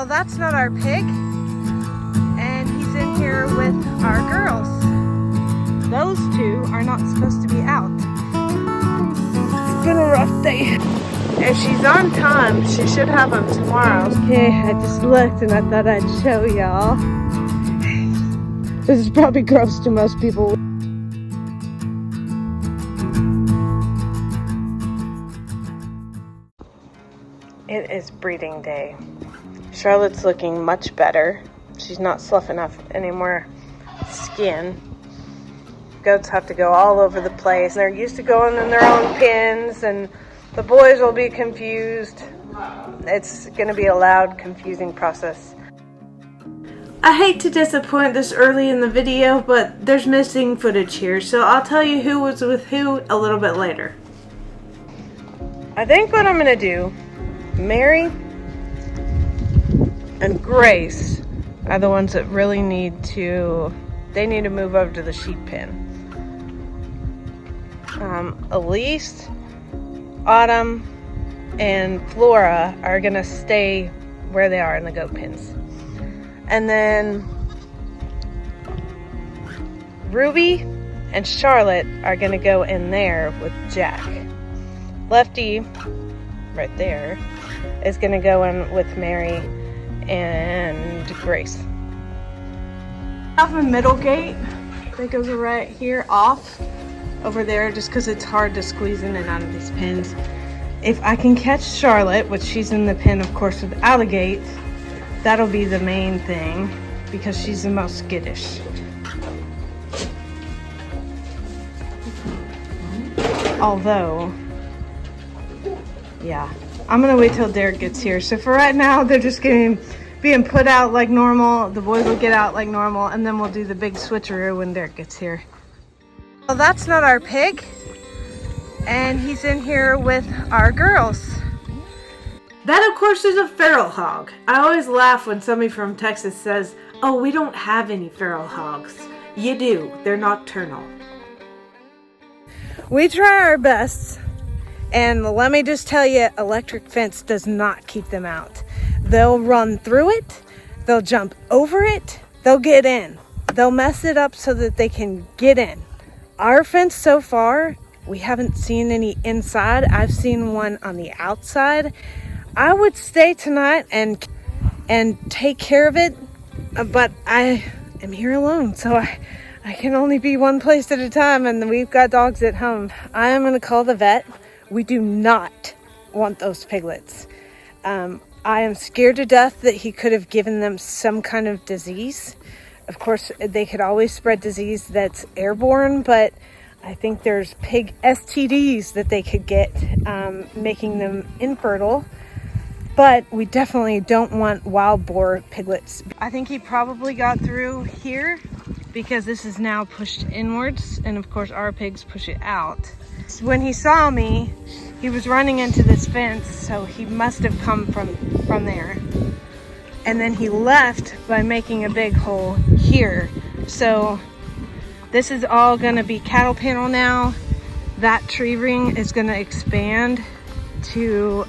Well, that's not our pig, and he's in here with our girls. Those two are not supposed to be out. It's been a rough day. If she's on time, she should have them tomorrow. Okay, I just looked and I thought I'd show y'all. This is probably gross to most people. It is breeding day. Charlotte's looking much better. She's not sloughing off any more skin. Goats have to go all over the place. They're used to going in their own pens, and the boys will be confused. It's going to be a loud, confusing process. I hate to disappoint this early in the video, but there's missing footage here, so I'll tell you who was with who a little bit later. I think what I'm going to do, Mary and Grace are the ones that really need to move over to the sheep pen. Elise, Autumn, and Flora are gonna stay where they are in the goat pens. And then Ruby and Charlotte are gonna go in there with Jack. Lefty, right there, is gonna go in with Mary and Grace. I have a middle gate that goes right here off over there just because it's hard to squeeze in and out of these pens. If I can catch Charlotte, which she's in the pen of course without a gate, that'll be the main thing because she's the most skittish. Although, yeah, I'm gonna wait till Derek gets here. So for right now, they're just being put out like normal. The boys will get out like normal, and then we'll do the big switcheroo when Derek gets here. Well, that's not our pig, and he's in here with our girls. That, of course, is a feral hog. I always laugh when somebody from Texas says, "Oh, we don't have any feral hogs." You do. They're nocturnal. We try our best, and let me just tell you, electric fence does not keep them out. They'll run through it, they'll jump over it, they'll get in. They'll mess it up so that they can get in. Our fence so far, we haven't seen any inside. I've seen one on the outside. I would stay tonight and take care of it, but I am here alone, so I can only be one place at a time, and we've got dogs at home. I am going to call the vet. We do not want those piglets. I am scared to death that he could have given them some kind of disease. Of course, they could always spread disease that's airborne, but I think there's pig STDs that they could get, making them infertile. But we definitely don't want wild boar piglets. I think he probably got through here because this is now pushed inwards, and of course our pigs push it out. When he saw me, he was running into this fence, so he must have come from there. And then he left by making a big hole here. So this is all gonna be cattle panel now. That tree ring is gonna expand to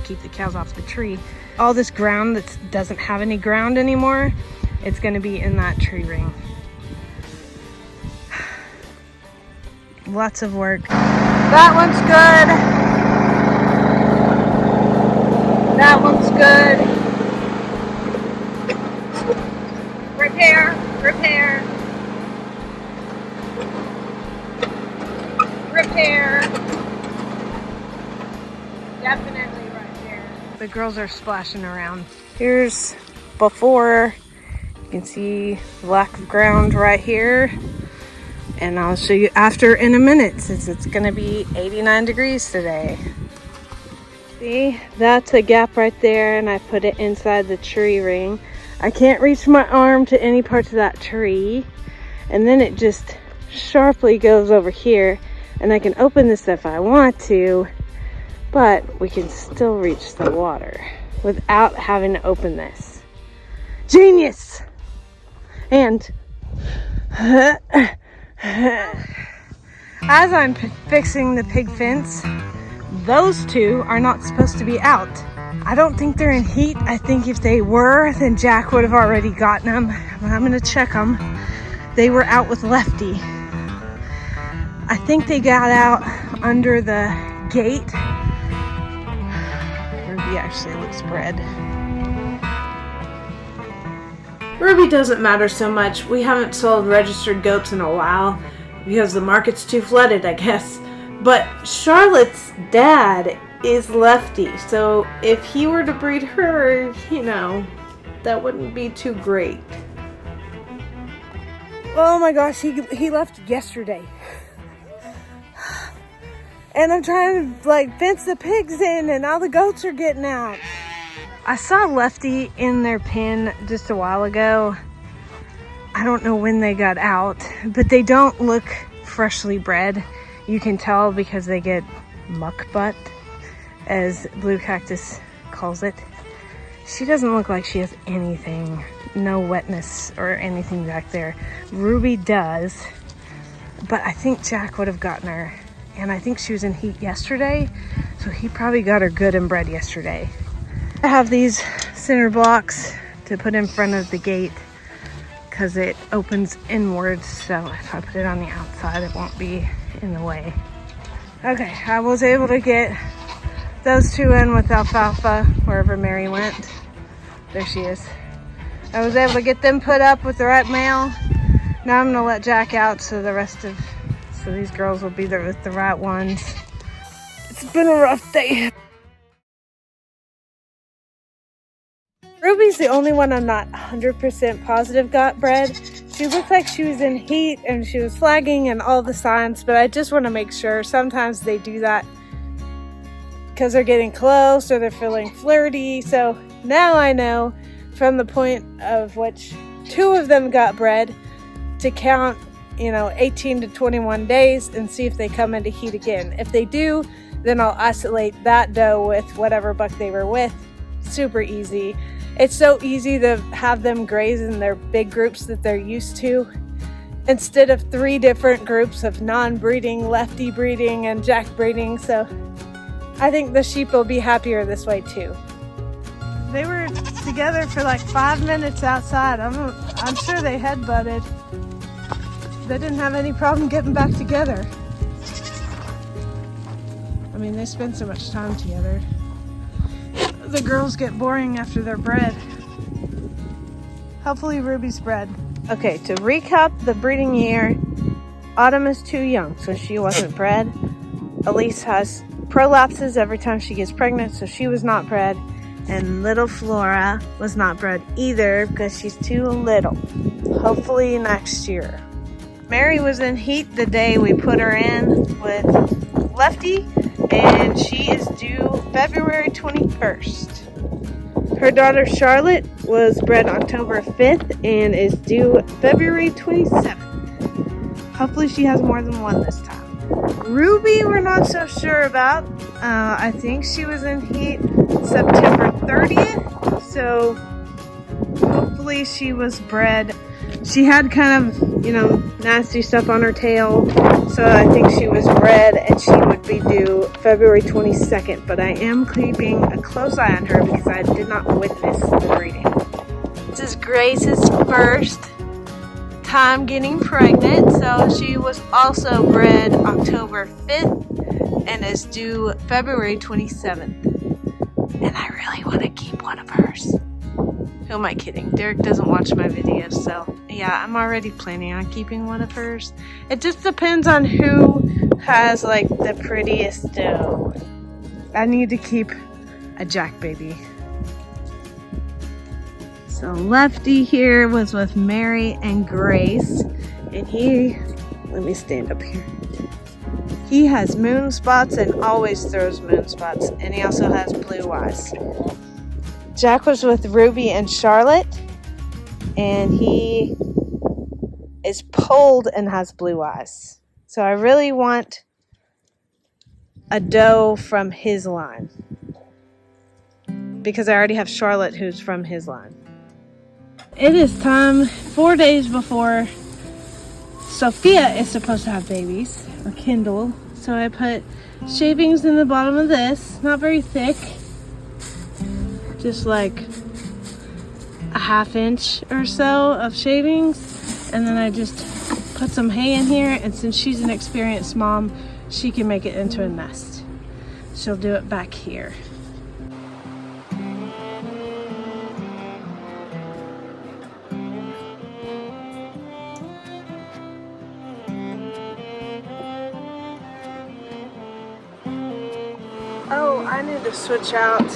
keep the cows off the tree. All this ground that doesn't have any ground anymore, it's gonna be in that tree ring. Lots of work. That one's good. That one's good. Repair, repair. Repair. Definitely right there. The girls are splashing around. Here's before. You can see the lack of ground right here. And I'll show you after in a minute, since it's gonna be 89 degrees today. See, that's a gap right there, and I put it inside the tree ring. I can't reach my arm to any parts of that tree. And then it just sharply goes over here, and I can open this if I want to, but we can still reach the water without having to open this. Genius! And as I'm fixing the pig fence, those two are not supposed to be out. I don't think they're in heat. I think if they were, then Jack would have already gotten them. I'm gonna check them. They were out with Lefty. I think they got out under the gate. Ruby actually looks bred. Ruby doesn't matter so much. We haven't sold registered goats in a while because the market's too flooded, I guess. But Charlotte's dad is Lefty, so if he were to breed her, you know, that wouldn't be too great. Oh my gosh, he left yesterday. And I'm trying to like fence the pigs in and all the goats are getting out. I saw Lefty in their pen just a while ago. I don't know when they got out, but they don't look freshly bred. You can tell because they get muck butt, as Blue Cactus calls it. She doesn't look like she has anything, no wetness or anything back there. Ruby does, but I think Jack would have gotten her. And I think she was in heat yesterday, so he probably got her good and bred yesterday. I have these center blocks to put in front of the gate because it opens inwards, so if I put it on the outside, it won't be in the way. Okay, I was able to get those two in with alfalfa wherever Mary went. There she is. I was able to get them put up with the right male. Now I'm gonna let Jack out so these girls will be there with the right ones. It's been a rough day. Ruby's the only one I'm not 100% positive got bred. She looked like she was in heat and she was flagging and all the signs, but I just want to make sure. Sometimes they do that because they're getting close or they're feeling flirty. So now I know from the point of which two of them got bred to count, 18 to 21 days and see if they come into heat again. If they do, then I'll isolate that doe with whatever buck they were with. Super easy. It's so easy to have them graze in their big groups that they're used to instead of 3 different groups of non-breeding, Lefty breeding, and Jack breeding. So I think the sheep will be happier this way too. They were together for like 5 minutes outside. I'm sure they head-butted. They didn't have any problem getting back together. I mean, they spend so much time together. The girls get boring after they're bred. Hopefully Ruby's bred. Okay, to recap the breeding year, Autumn is too young, so she wasn't bred. Elise has prolapses every time she gets pregnant, so she was not bred. And little Flora was not bred either because she's too little. Hopefully next year. Mary was in heat the day we put her in with Lefty, and she is due February 21st. Her daughter Charlotte was bred October 5th and is due February 27th. Hopefully she has more than one this time. Ruby we're not so sure about. I think she was in heat September 30th, so hopefully she was bred. She had kind of, nasty stuff on her tail, so I think she was bred and she would be due February 22nd, but I am keeping a close eye on her because I did not witness the breeding. This is Grace's first time getting pregnant, so she was also bred October 5th and is due February 27th. And I really want to keep one of hers. Who am I kidding? Derek doesn't watch my videos, so yeah, I'm already planning on keeping one of hers. It just depends on who has like the prettiest doe. I need to keep a Jack baby. So Lefty here was with Mary and Grace, and let me stand up here. He has moon spots and always throws moon spots, and he also has blue eyes. Jack was with Ruby and Charlotte, and he is polled and has blue eyes. So I really want a doe from his line because I already have Charlotte who's from his line. It is time, 4 days before Sophia is supposed to have babies, or Kindle. So I put shavings in the bottom of this, not very thick. just like a 1/2 inch or so of shavings, and then I just put some hay in here, and since she's an experienced mom, she can make it into a nest. She'll do it back here. Oh, I need to switch out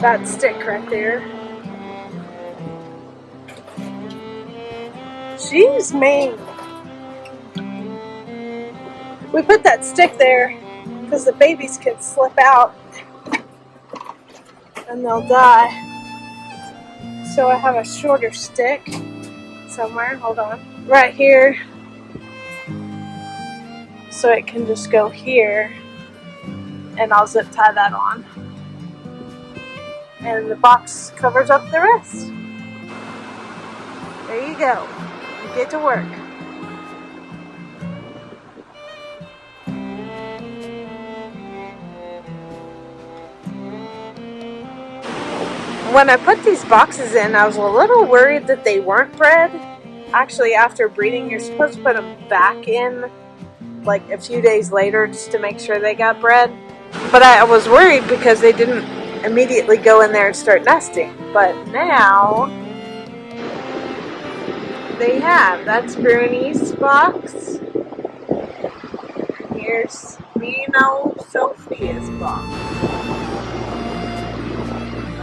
that stick right there. She's mean. We put that stick there because the babies can slip out and they'll die. So I have a shorter stick somewhere, hold on, right here. So it can just go here, and I'll zip tie that on. And the box covers up the rest. There you go. You get to work. When I put these boxes in, I was a little worried that they weren't bred. Actually, after breeding, you're supposed to put them back in like a few days later just to make sure they got bred. But I was worried because they didn't immediately go in there and start nesting. But now they have. That's Bruni's box. And here's me and old Sophia's box.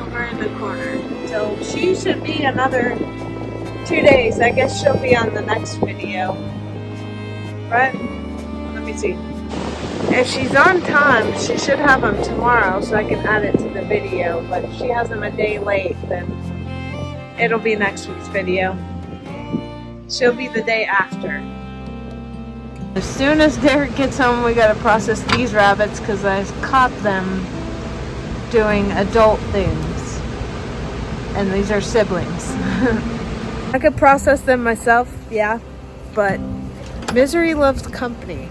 Over in the corner. So she should be another 2 days. I guess she'll be on the next video. Right? Let me see. If she's on time, she should have them tomorrow so I can add it to the video. But if she has them a day late, then it'll be next week's video. She'll be the day after. As soon as Derek gets home, we gotta process these rabbits because I caught them doing adult things. And these are siblings. I could process them myself, yeah, but misery loves company.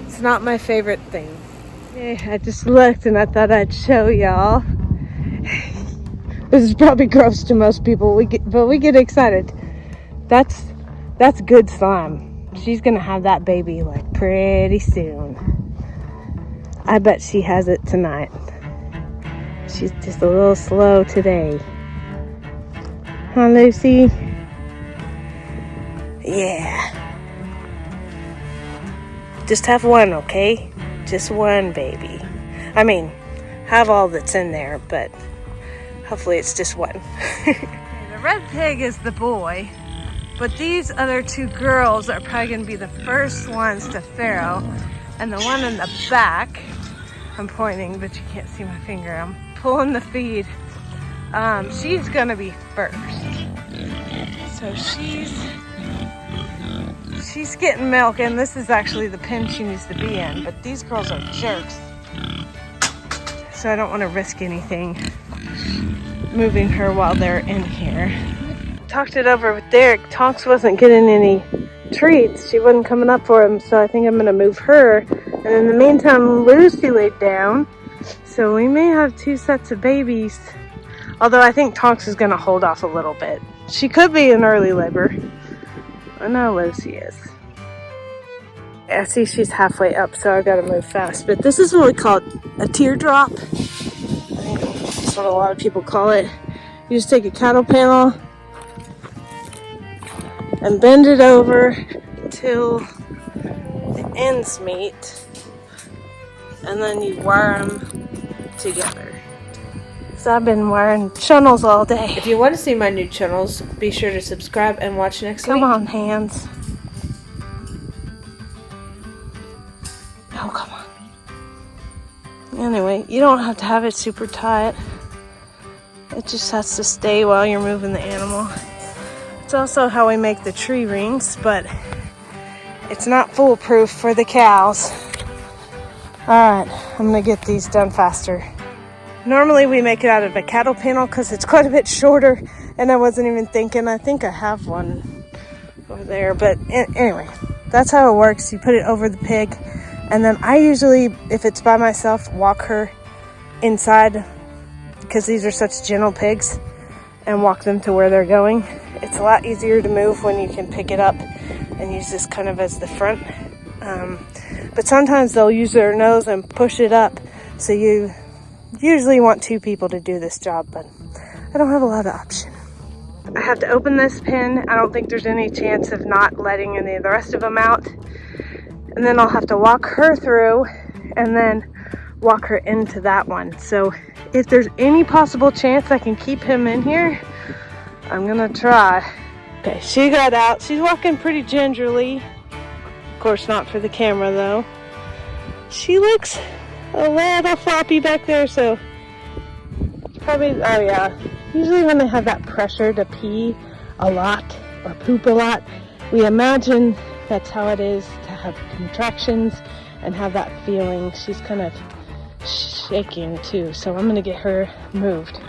It's not my favorite thing. I just looked and I thought I'd show y'all. This is probably gross to most people, but we get excited. That's good slime. She's gonna have that baby like pretty soon. I bet she has it tonight. She's just a little slow today. Huh, Lucy? Yeah. Just have one, okay? Just one baby. I mean, have all that's in there, but hopefully it's just one. The red pig is the boy, but these other 2 girls are probably gonna be the first ones to farrow. And the one in the back, I'm pointing, but you can't see my finger. I'm pulling the feed. She's gonna be first. So she's getting milk, and this is actually the pen she needs to be in, but these girls are jerks. So I don't want to risk anything moving her while they're in here. Talked it over with Derek. Tonks wasn't getting any treats. She wasn't coming up for him, so I think I'm gonna move her. And in the meantime, Lucy laid down. So we may have 2 sets of babies. Although I think Tonks is gonna hold off a little bit. She could be in early labor. I know Lucy is. I see she's halfway up, so I gotta move fast. But this is what we call a teardrop. I think that's what a lot of people call it. You just take a cattle panel and bend it over till the ends meet, and then you wire them together. So I've been wiring channels all day. If you want to see my new channels, be sure to subscribe and watch next week. Come on, hands. Oh, come on. Anyway, you don't have to have it super tight. It just has to stay while you're moving the animal. It's also how we make the tree rings, but it's not foolproof for the cows. Alright, I'm gonna get these done faster. Normally we make it out of a cattle panel because it's quite a bit shorter, and I wasn't even thinking. I think I have one over there, but anyway, that's how it works. You put it over the pig, and then I usually, if it's by myself, walk her inside because these are such gentle pigs, and walk them to where they're going. It's a lot easier to move when you can pick it up and use this kind of as the front. But sometimes they'll use their nose and push it up, so you usually want 2 people to do this job, but I don't have a lot of option. I have to open this pen. I don't think there's any chance of not letting any of the rest of them out. And then I'll have to walk her through and then walk her into that one. So if there's any possible chance I can keep him in here, I'm gonna try. Okay, she got out. She's walking pretty gingerly. Of course, not for the camera though. She looks a little floppy back there, so probably, oh yeah. Usually when they have that pressure to pee a lot or poop a lot, we imagine that's how it is to have contractions and have that feeling. She's kind of shaking too, so I'm gonna get her moved.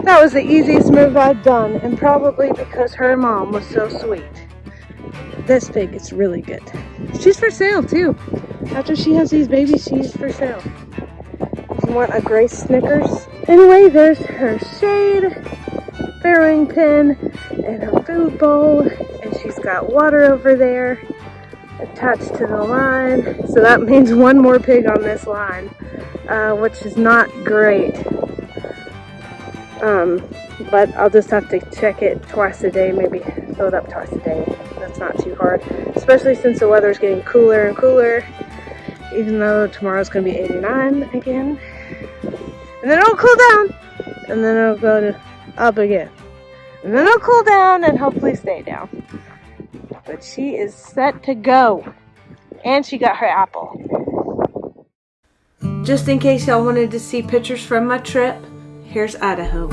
That was the easiest move I've done, and probably because her mom was so sweet. This pig is really good. She's for sale too. After she has these babies, she's for sale. If you want a gray Snickers. Anyway, there's her shade, farrowing pen, and her food bowl, and she's got water over there attached to the line. So that means 1 more pig on this line, which is not great. But I'll just have to check it twice a day, maybe fill it up twice a day. That's not too hard, especially since the weather's getting cooler and cooler, even though tomorrow's going to be 89 again. And then it'll cool down, and then it'll go to up again. And then it'll cool down and hopefully stay down. But she is set to go. And she got her apple. Just in case y'all wanted to see pictures from my trip, here's Idaho.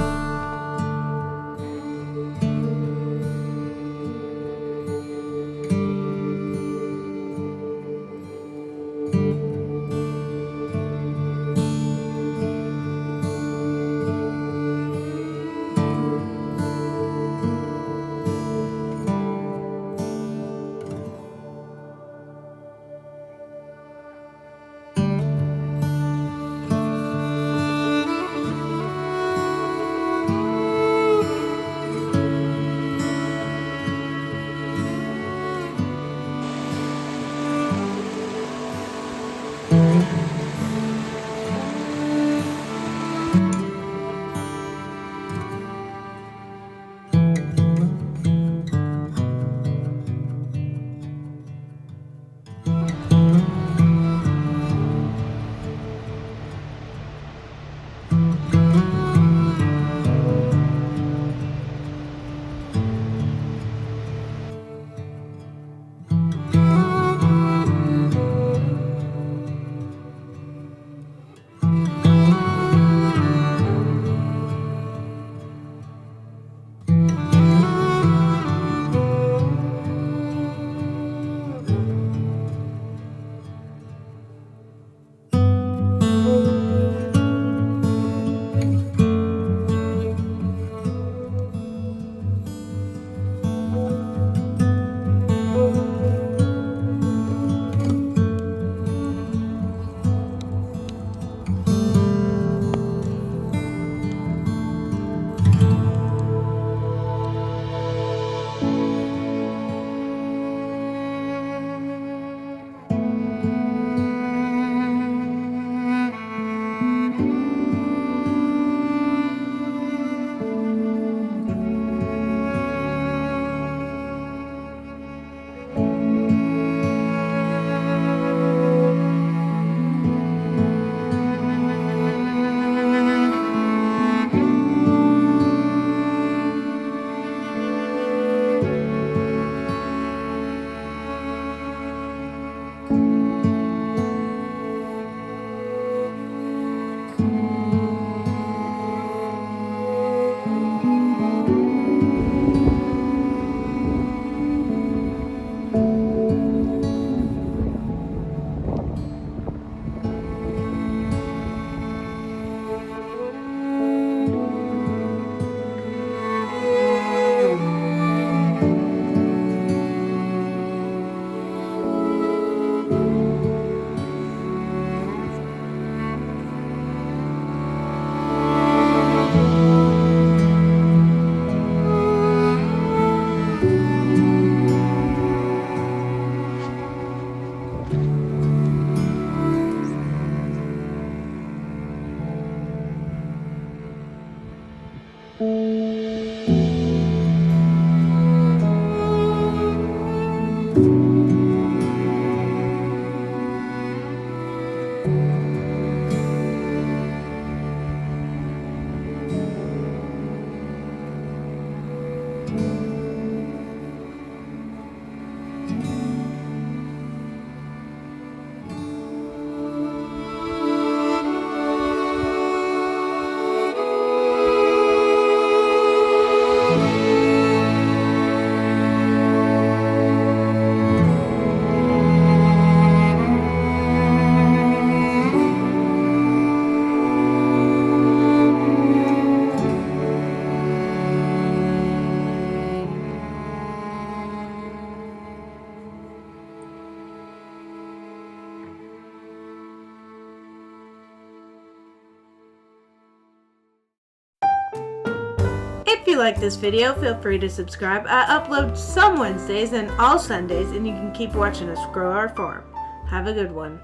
If you like this video, feel free to subscribe. I upload some Wednesdays and all Sundays, and you can keep watching us grow our farm. Have a good one.